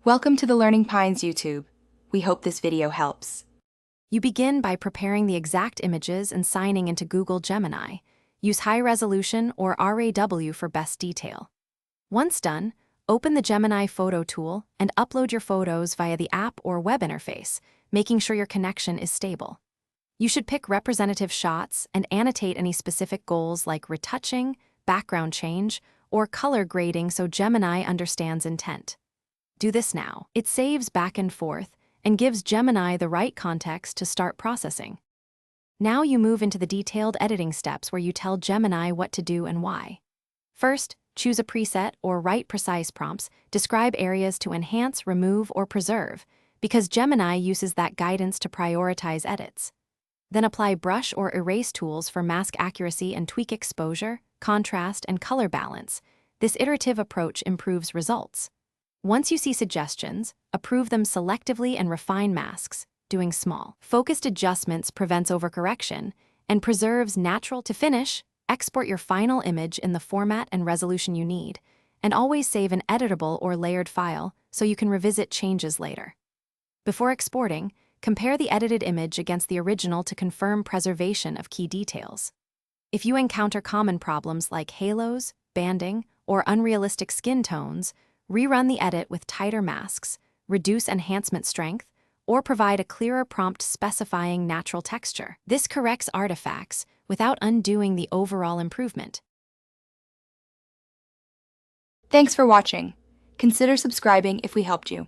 Welcome to the Learning Pines YouTube. We hope this video helps. You begin by preparing the exact images and signing into Google Gemini. Use high resolution or RAW for best detail. Once done, open the Gemini photo tool and upload your photos via the app or web interface, making sure your connection is stable. You should pick representative shots and annotate any specific goals like retouching, background change, or color grading so Gemini understands intent. Do this now. It saves back and forth and gives Gemini the right context to start processing. Now you move into the detailed editing steps where you tell Gemini what to do and why. First, choose a preset or write precise prompts, describe areas to enhance, remove, or preserve, because Gemini uses that guidance to prioritize edits. Then apply brush or erase tools for mask accuracy and tweak exposure, contrast, and color balance. This iterative approach improves results. Once you see suggestions, approve them selectively and refine masks, doing small, focused adjustments prevents overcorrection and preserves natural. To finish, export your final image in the format and resolution you need, and always save an editable or layered file so you can revisit changes later. Before exporting, compare the edited image against the original to confirm preservation of key details. If you encounter common problems like halos, banding, or unrealistic skin tones, rerun the edit with tighter masks, reduce enhancement strength, or provide a clearer prompt specifying natural texture. This corrects artifacts without undoing the overall improvement. Thanks for watching. Consider subscribing if we helped you.